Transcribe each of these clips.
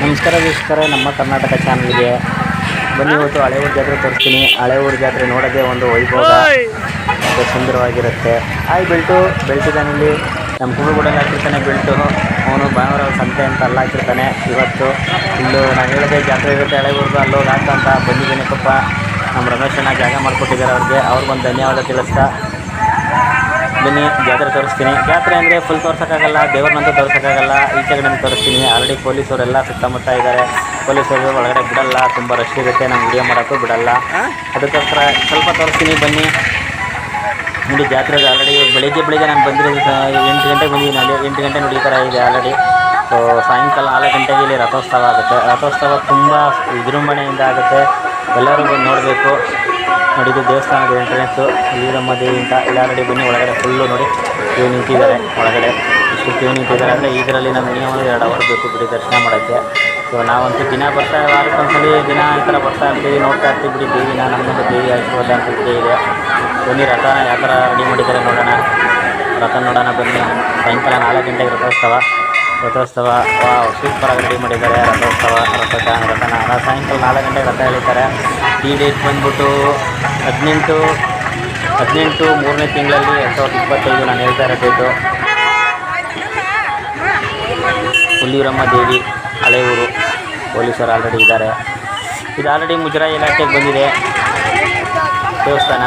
ನಮಸ್ಕಾರ ವೀಕ್ಷಕರೇ, ನಮ್ಮ ಕರ್ನಾಟಕ ಚಾನಲ್ಗೆ ಬನ್ನಿ. ಇವತ್ತು ಹಳೆಯೂರು ಜಾತ್ರೆ ತೋರಿಸ್ತೀನಿ. ಹಳೆಯೂರು ಜಾತ್ರೆ ನೋಡೋದೇ ಒಂದು ವೈಭವ, ಸುಂದರವಾಗಿರುತ್ತೆ. ಬೆಲ್ಟಿದಾನಲ್ಲಿ ನಮ್ಮ ಕುಂಬಳಗೂಡಲ್ಲಿ ಹಾಕಿರ್ತಾನೆ ಬೆಲ್ಟು. ಅವನು ಭಾನುವಾರ ಸಂತೆ ಅಂತ ಅಲ್ಲಿ ಹಾಕಿರ್ತಾನೆ. ಇವತ್ತು ಇಲ್ಲೂ ನಾನು ಹೇಳಿದೆ ಜಾತ್ರೆ ಇರುತ್ತೆ ಹಳೆಯೂರ್ದು, ಅಲ್ಲೋಗಿ ಹಾಕಂತ ಬಂದಿದ್ದೇನೆ. ಪಾಪ ನಮ್ಮ ರಮೇಶಣ್ಣ ಜಾಗ ಮಾಡಿಕೊಟ್ಟಿದ್ದಾರೆ ಅವ್ರಿಗೊಂದು ಧನ್ಯವಾದ ತಿಳಿಸ್ತಾ ಬನ್ನಿ ಜಾತ್ರೆ ತೋರಿಸ್ತೀನಿ. ಜಾತ್ರೆ ಅಂದರೆ ಫುಲ್ ತೋರ್ಸೋಕ್ಕಾಗಲ್ಲ, ದೇವ್ರನ್ನಂತೂ ತೋರ್ಸೋಕ್ಕಾಗಲ್ಲ. ಈಚೆ ಕಡೆ ತೋರಿಸ್ತೀನಿ. ಆಲ್ರೆಡಿ ಪೊಲೀಸವರೆಲ್ಲ ಸುತ್ತಮುತ್ತ ಇದ್ದಾರೆ. ಪೊಲೀಸರು ಒಳಗಡೆ ಬಿಡಲ್ಲ, ತುಂಬ ರಶ್ ಇರುತ್ತೆ, ನಮ್ಮ ವಿಡಿಯೋ ಮಾಡೋಕ್ಕೂ ಬಿಡಲ್ಲ. ಅದಕ್ಕೋಸ್ಕರ ಸ್ವಲ್ಪ ತೋರಿಸ್ತೀನಿ ಬನ್ನಿ. ನೋಡಿ ಜಾತ್ರೆಗೆ ಆಲ್ರೆಡಿ ಬೆಳಿಗ್ಗೆ ನಾನು ಬಂದಿರೋದು 8 ಗಂಟೆಗೆ ಬಂದಿದ್ದೀನಿ. ಅಲ್ಲಿ 8 ಗಂಟೆ ನೋಡಿ ಈ ಥರ ಇದೆ ಆಲ್ರೆಡಿ. ಸೊ ಸಾಯಂಕಾಲ 4 ಗಂಟೆಗೆ ಇಲ್ಲಿ ರಥೋತ್ಸವ ಆಗುತ್ತೆ. ರಥೋತ್ಸವ ತುಂಬ ವಿಜೃಂಭಣೆಯಿಂದ ಆಗುತ್ತೆ, ಎಲ್ಲರೂ ಬಂದು ನೋಡಬೇಕು. ನೋಡಿ ಇದು ದೇವಸ್ಥಾನದ ಎಂಟ್ರೆನ್ಸು, ವೀರಮ್ಮ ದೇವಿ ಅಂತ. ಇಲ್ಲಿ ಆಲ್ರೆಡಿ ಬನ್ನಿ, ಒಳಗಡೆ ಫುಲ್ಲು ನೋಡಿ ಕ್ಯೂ ನಿಂತಿದ್ದಾರೆ. ಒಳಗಡೆ ಇಷ್ಟು ಕ್ಯೂ ನಿಂತಿದ್ದಾರೆ ಅಂದರೆ ಇದರಲ್ಲಿ ನಮ್ಮ ಮಿನಿಮಮ್ 2 ಅವರ್ ಬೇಕು ಬಿಡಿ ದರ್ಶನ ಮಾಡೋಕ್ಕೆ. ಸೊ ನಾವಂತೂ ದಿನ ಬರ್ತಾ ವಾರಕ್ಕೊಂದ್ಸಲಿ ದಿನ ಈ ಥರ ಬರ್ತಾ ಇರ್ತೀವಿ, ನೋಡ್ತಾ ಇರ್ತೀವಿ ಬಿಡಿ ದೇವಿನ. ನಮ್ಮೊಂದು ದೇವಿ ಆಶೀರ್ವಾದ ಅಂತ ಇದೆ. ಬನ್ನಿ ರಥನ ಯಾವ ಥರ ರೆಡಿ ಮಾಡಿದ್ದಾರೆ ನೋಡೋಣ, ರಥ ನೋಡೋಣ ಬನ್ನಿ. ಸಾಯಂಕಾಲ 4 ಗಂಟೆಗೆ ರಥೋತ್ಸವ ಸೂಪರಾಗಿ ರೆಡಿ ಮಾಡಿದ್ದಾರೆ. ರಥನ ಸಾಯಂಕಾಲ 4 ಗಂಟೆಗೆ ರಥ ಎಳಿತಾರೆ. ಈ ಡೇಟ್ ಬಂದ್ಬಿಟ್ಟು 18 3ನೇ ತಿಂಗಳಲ್ಲಿ 2025. ನಾನು ಹೇಳ್ತಾ ಇರೋ ಡೇಟು. ಹುಲಿಯೂರಮ್ಮ ದೇವಿ, ಹಳೆಯೂರು. ಪೊಲೀಸರು ಆಲ್ರೆಡಿ ಇದ್ದಾರೆ. ಇದು ಆಲ್ರೆಡಿ ಮುಜರಾಯಿ ಇಲಾಖೆಗೆ ಬಂದಿದೆ ದೇವಸ್ಥಾನ.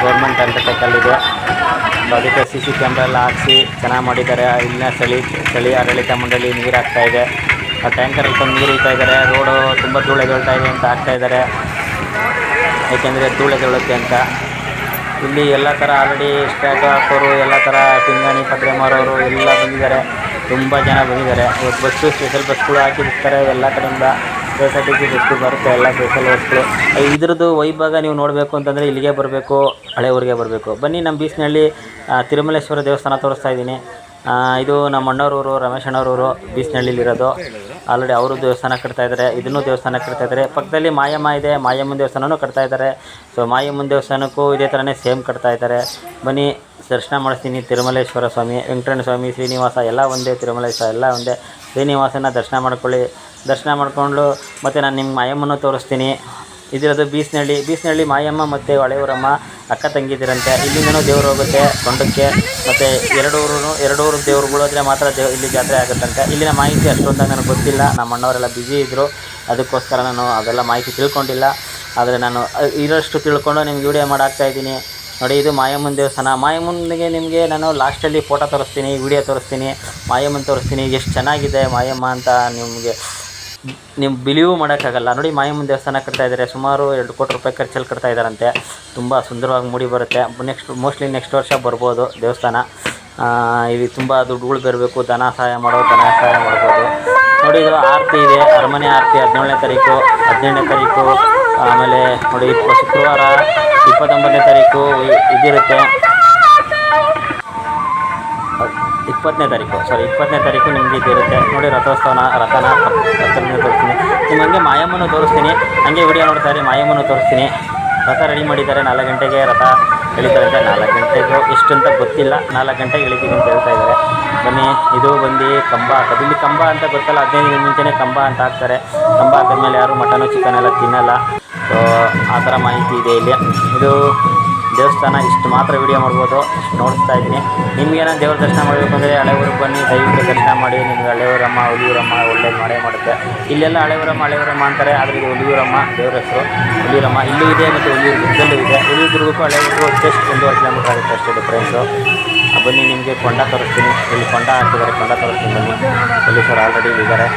ಗೌರ್ಮೆಂಟ್ ಅಂಡರ್ಟೇಕಲ್ಲಿದೆ. ಅದಕ್ಕೆ CC ಕ್ಯಾಮ್ರಾ ಎಲ್ಲ ಹಾಕಿಸಿ ಚೆನ್ನಾಗಿ ಮಾಡಿದ್ದಾರೆ. ಇಲ್ಲಿನ ಸ್ಥಳೀಯ ಆಡಳಿತ ಮಂಡಳಿ ನೀರು ಹಾಕ್ತಾಯಿದೆ. ಟ್ಯಾಂಕರಲ್ಲಿ ತಂದು ನೀರು ಇಡ್ತಾ ಇದ್ದಾರೆ. ರೋಡು ತುಂಬ ಧೂಳು ಎದ್ದೇಳ್ತಾ ಇದೆ ಅಂತ ಹಾಕ್ತಾಯಿದ್ದಾರೆ, ಏಕೆಂದರೆ ಧೂಳು ಎದ್ದೇಳುತ್ತೆ ಅಂತ. ಇಲ್ಲಿ ಎಲ್ಲ ಥರ ಆಲ್ರೆಡಿ ಸ್ಟ್ಯಾಟು ಹಾಕೋರು, ಎಲ್ಲ ಥರ ಪಿಂಗಾಣಿ ಪತ್ರೆ ಮಾರೋರು ಎಲ್ಲ ಬಂದಿದ್ದಾರೆ. ತುಂಬ ಜನ ಬಂದಿದ್ದಾರೆ. ಇವತ್ತು ಬಸ್ಸು ಸ್ಪೆಷಲ್ ಬಸ್ಗಳು ಹಾಕಿರ್ತಾರೆ ಎಲ್ಲ ಕಡೆಯಿಂದ. KSRTC ಬಸ್ಸು ಬರುತ್ತೆ, ಎಲ್ಲ ಸ್ಪೆಷಲ್ ಬಸ್ಗಳು. ಇದ್ರದ್ದು ವೈಭಾಗ ನೀವು ನೋಡಬೇಕು ಅಂತಂದರೆ ಇಲ್ಲಿಗೆ ಬರಬೇಕು, ಹಳೆಯೂರಿಗೆ ಬರಬೇಕು. ಬನ್ನಿ, ನಮ್ಮ ಬೀಸ್ನಹಳ್ಳಿ ತಿರುಮಲೇಶ್ವರ ದೇವಸ್ಥಾನ ತೋರಿಸ್ತಾ ಇದ್ದೀನಿ. ಇದು ನಮ್ಮ ಅಣ್ಣವ್ರೂರು, ರಮೇಶ್ ಅಣ್ಣವ್ರೂರು, ಬೀಸ್ನಹಳ್ಳಿಲಿರೋದು. ಆಲ್ರೆಡಿ ಅವರು ದೇವಸ್ಥಾನ ಕಟ್ತಾಯಿದ್ದಾರೆ, ಇದನ್ನು ದೇವಸ್ಥಾನ ಕಟ್ತಾಯಿದ್ದಾರೆ. ಪಕ್ಕದಲ್ಲಿ ಮಾಯಮ್ಮ ಇದೆ, ಮಾಯಮ್ಮನ ದೇವಸ್ಥಾನವೂ ಕಟ್ತಾಯಿದ್ದಾರೆ. ಸೊ ಮಾಯಮ್ಮನ ದೇವಸ್ಥಾನಕ್ಕೂ ಇದೇ ಥರನೇ ಸೇಮ್ ಕಟ್ತಾಯಿದ್ದಾರೆ. ಬನ್ನಿ ದರ್ಶನ ಮಾಡಿಸ್ತೀನಿ. ತಿರುಮಲೇಶ್ವರ ಸ್ವಾಮಿ, ವೆಂಕಟರಮಣ ಸ್ವಾಮಿ, ಶ್ರೀನಿವಾಸ ಎಲ್ಲ ಒಂದೇ, ತಿರುಮಲೇಶ್ವರ ಎಲ್ಲ ಒಂದೇ. ಶ್ರೀನಿವಾಸನ ದರ್ಶನ ಮಾಡ್ಕೊಳ್ಳಿ. ದರ್ಶನ ಮಾಡಿಕೊಂಡು ಮತ್ತು ನಾನು ನಿಮ್ಗೆ ಮಾಯಮ್ಮನೂ ತೋರಿಸ್ತೀನಿ. ಇದಿರೋದು ಬೀಸ್ನಹಳ್ಳಿ ಮಾಯಮ್ಮ ಮತ್ತು ಹಳೆಯೂರಮ್ಮ ಅಕ್ಕ ತಂಗಿದಿರಂತೆ. ಇಲ್ಲಿಂದನೂ ದೇವ್ರು ಹೋಗುತ್ತೆ ಕೊಂಡಕ್ಕೆ. ಮತ್ತು ಎರಡು ಊರು ದೇವ್ರುಗಳು ಹೋದರೆ ಮಾತ್ರ ಇಲ್ಲಿ ಜಾತ್ರೆ ಆಗುತ್ತಂತೆ. ಇಲ್ಲಿನ ಮಾಹಿತಿ ಅಷ್ಟೊಂದಾಗ ನನಗೆ ಗೊತ್ತಿಲ್ಲ, ನಮ್ಮ ಅಣ್ಣವರೆಲ್ಲ ಬ್ಯುಸಿ ಇದ್ದರು, ಅದಕ್ಕೋಸ್ಕರ ನಾನು ಅದೆಲ್ಲ ಮಾಹಿತಿ ತಿಳ್ಕೊಂಡಿಲ್ಲ. ಆದರೆ ನಾನು ಇರೋಷ್ಟು ತಿಳ್ಕೊಂಡು ನಿಮ್ಗೆ ವಿಡಿಯೋ ಮಾಡಾಕ್ತಾಯಿದ್ದೀನಿ. ನೋಡಿ ಇದು ಮಾಯಮ್ಮನ ದೇವಸ್ಥಾನ. ಮಾಯಮ್ಮನಿಗೆ ನಿಮಗೆ ನಾನು ಲಾಸ್ಟಲ್ಲಿ ಫೋಟೋ ತೋರಿಸ್ತೀನಿ, ವಿಡಿಯೋ ತೋರಿಸ್ತೀನಿ, ಮಾಯಮ್ಮನ ತೋರಿಸ್ತೀನಿ. ಎಷ್ಟು ಚೆನ್ನಾಗಿದೆ ಮಾಯಮ್ಮ ಅಂತ ನೀವು ಬಿಲೀವ್ ಮಾಡೋಕ್ಕಾಗಲ್ಲ. ನೋಡಿ ಮಾಯಮ್ಮನ ದೇವಸ್ಥಾನ ಕಟ್ತಾಯಿದ್ದಾರೆ. ಸುಮಾರು 2 ಕೋಟಿ ರೂಪಾಯಿ ಖರ್ಚಲ್ಲಿ ಕಟ್ತಾಯಿದ್ದಾರಂತೆ. ತುಂಬ ಸುಂದರವಾಗಿ ಮೂಡಿ ಬರುತ್ತೆ. ಮೋಸ್ಟ್ಲಿ ನೆಕ್ಸ್ಟ್ ವರ್ಷ ಬರ್ಬೋದು ದೇವಸ್ಥಾನ. ಇಲ್ಲಿ ತುಂಬ ದುಡ್ಡುಗಳು ಬರಬೇಕು, ಧನ ಸಹಾಯ ಮಾಡ್ಬೋದು. ನೋಡಿ ಇದು ಆರತಿ ಇದೆ, ಅರಮನೆ ಆರತಿ 17ನೇ ತಾರೀಕು. ಆಮೇಲೆ ನೋಡಿ ಶುಕ್ರವಾರ 29ನೇ ತಾರೀಕು ಇದಿರುತ್ತೆ. 20ನೇ ತಾರೀಕು ನಿಮಗೆ ಇದಿರುತ್ತೆ. ನೋಡಿ ರಥನ ತೋರಿಸ್ತೀನಿ ನಿಮ್ಗೆ. ಹಂಗೆ ಮಾಯಮ್ಮನೂ ತೋರಿಸ್ತೀನಿ, ಹಂಗೆ ವಿಡಿಯೋ ನೋಡ್ತಾರೆ. ಮಾಯಮ್ಮನೂ ತೋರಿಸ್ತೀನಿ. ರಥ ರೆಡಿ ಮಾಡಿದ್ದಾರೆ. 4 ಗಂಟೆಗೆ ರಥ ಎಳಿತಾರಂತೆ. 4 ಗಂಟೆಗೂ ಎಷ್ಟು ಅಂತ ಗೊತ್ತಿಲ್ಲ, 4 ಗಂಟೆಗೆ ಎಳಿತೀವಿ ಅಂತ ಹೇಳ್ತಾ ಇದ್ದಾರೆ. ಬನ್ನಿ, ಇದು ಬಂದು ಕಂಬ ಹಾಕೋದು. ಇಲ್ಲಿ ಕಂಬ ಅಂತ ಗೊತ್ತಲ್ಲ, 15 ದಿನ ಮುಂಚೆನೇ ಕಂಬ ಅಂತ ಹಾಕ್ತಾರೆ. ಕಂಬ ಹಾಕಿದ್ಮೇಲೆ ಯಾರು ಮಟನು ಚಿಕನ್ ಎಲ್ಲ ತಿನ್ನಲ್ಲ. ಸೊ ಆ ಥರ ಮಾಹಿತಿ ಇದೆ ಇಲ್ಲಿ. ಇದು ದೇವಸ್ಥಾನ ಇಷ್ಟು ಮಾತ್ರ ವಿಡಿಯೋ ಮಾಡ್ಬೋದು, ಇಷ್ಟು ನೋಡಿಸ್ತಾ ಇದ್ದೀನಿ. ನಿಮಗೇನೋ ದೇವ್ರ ದರ್ಶನ ಮಾಡಬೇಕು ಅಂದರೆ ಹಳೆಯೂರಿಗೆ ಬನ್ನಿ, ದಯವಿಟ್ಟು ದರ್ಶನ ಮಾಡಿ. ನಿಮಗೆ ಹುಲಿಯೂರಮ್ಮ ಒಳ್ಳೇದು ಮಾಡೇ ಮಾಡುತ್ತೆ. ಇಲ್ಲೆಲ್ಲ ಹಳೆಯೂರಮ್ಮ ಅಂತಾರೆ, ಆದರೆ ಇದು ಹುಲಿಯೂರಮ್ಮ ದೇವ್ರ ಹೆಸರು. ಹುಲಿಯೂರಮ್ಮ ಇಲ್ಲೂ ಇದೆ ಮತ್ತು ಹುಲಿಯೂರು ಇದೆ. ಹುಲಿಯೂರ್ಗೂ ಹಳೆಯೂರಿಗೂ ಜಸ್ಟ್ 1.5 ಕಿಲೋಮೀಟರ್ ಆಗುತ್ತೆ ಅಷ್ಟೇ ಡಿಫ್ರೆನ್ಸು. ಬನ್ನಿ, ನಿಮಗೆ ಕೊಂಡ ತೋರಿಸ್ತೀನಿ. ಇಲ್ಲಿ ಕೊಂಡ ಹಾಕಿದ್ದಾರೆ, ಕೊಂಡ ತೋರಿಸ್ತೀನಿ ಬನ್ನಿ. ಪೊಲೀಸರು ಆಲ್ರೆಡಿ ಇದ್ದಾರೆ.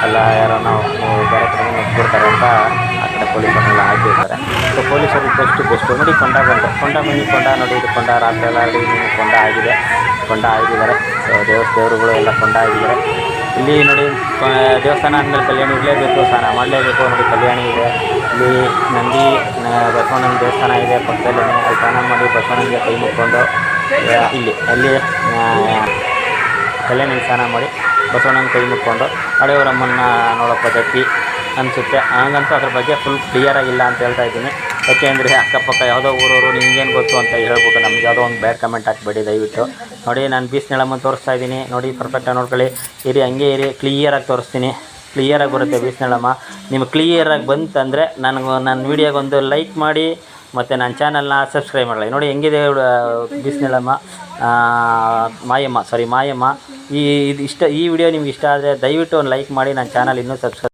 ಎಲ್ಲ ಯಾರೋ ನಾವು ಬೇರೆ ಕಡೆ ನುಗ್ಗಿಬಿಡ್ತಾರೆ ಅಂತ ಆ ಕಡೆ ಪೊಲೀಸರನ್ನೆಲ್ಲ ಹಾಕಿರ್ತಾರೆ. ಸೊ ಪೊಲೀಸರು ಬೆಸ್ಟು ನೋಡಿ. ಕೊಂಡ ಬನ್ನಿ. ನೋಡಿ ಇದು ಕೊಂಡ ರಾತ್ರಿ ಎಲ್ಲ ಆಲ್ರೆಡಿ ಕೊಂಡ ಆಗಿದ್ದಾರೆ. ಸೊ ದೇವರುಗಳು ಎಲ್ಲ ಕೊಂಡ ಆಗಿದ್ದಾರೆ. ಇಲ್ಲಿ ನೋಡಿ ದೇವಸ್ಥಾನ ಅಂದಮೇಲೆ ಕಲ್ಯಾಣಿ ಇರಲೇಬೇಕು, ಸ್ನಾನ ಮಾಡಲೇಬೇಕು. ನೋಡಿ ಕಲ್ಯಾಣಿ ಇದೆ. ಇಲ್ಲಿ ನಂದಿ ಬಸವಣ್ಣನ ದೇವಸ್ಥಾನ ಇದೆ ಪಕ್ಕದಲ್ಲೇ. ಅಲ್ಲಿ ಸ್ನಾನ ಮಾಡಿ ಬಸವಣ್ಣನಿಗೆ ಕೈ ಮುಕ್ಕೊಂಡು ಅಲ್ಲಿ ಕಲ್ಯಾಣಿಗೆ ಸ್ನಾನ ಮಾಡಿ ಬಸವಣ್ಣನ ಕೈ ಮುಕ್ಕೊಂಡು ಹಳೆಯೂರಮ್ಮನ್ನ ನೋಡೋ ಪದ್ಧತಿ ಅನಿಸುತ್ತೆ. ಹಂಗಂತೂ ಅದ್ರ ಬಗ್ಗೆ ಫುಲ್ ಕ್ಲಿಯರಾಗಿಲ್ಲ ಅಂತ ಹೇಳ್ತಾ ಇದ್ದೀನಿ. ಯಾಕೆಂದರೆ ಅಕ್ಕಪಕ್ಕ ಯಾವುದೋ ಊರವರು ನಿಮ್ಗೇನು ಗೊತ್ತು ಅಂತ ಹೇಳ್ಬಿಟ್ಟು ನಮ್ಗೆ ಯಾವುದೋ ಒಂದು ಬ್ಯಾಡ್ ಕಮೆಂಟ್ ಹಾಕ್ಬೇಡಿ ದಯವಿಟ್ಟು. ನೋಡಿ ನಾನು ಬೀಸ್ನಳಮ್ಮ ತೋರಿಸ್ತಾ ಇದ್ದೀನಿ, ನೋಡಿ ಪರ್ಫೆಕ್ಟಾಗಿ ನೋಡ್ಕೊಳ್ಳಿ. ಇರಿ ಹಂಗೆ ಇರಿ, ಕ್ಲಿಯರಾಗಿ ತೋರಿಸ್ತೀನಿ. ಕ್ಲಿಯರಾಗಿ ಬರುತ್ತೆ ಬೀಸ್ನಳಮ್ಮ. ನಿಮ್ಗೆ ಕ್ಲಿಯರಾಗಿ ಬಂತಂದರೆ ನನ್ನ ವೀಡಿಯೋಗೊಂದು ಲೈಕ್ ಮಾಡಿ ಮತ್ತು ನನ್ನ ಚಾನಲ್ನ ಸಬ್ಸ್ಕ್ರೈಬ್ ಮಾಡಲಿ. ನೋಡಿ ಹೆಂಗಿದೆ ಬೀಸ್ನಳಮ್ಮ, ಮಾಯಮ್ಮ. ಈ ವಿಡಿಯೋ ನಿಮ್ಗೆ ಇಷ್ಟ ಆದರೆ ದಯವಿಟ್ಟು ಒಂದು ಲೈಕ್ ಮಾಡಿ, ನನ್ನ ಚಾನಲ್ ಇನ್ನೂ ಸಬ್ಸ್ಕ್ರೈಬ್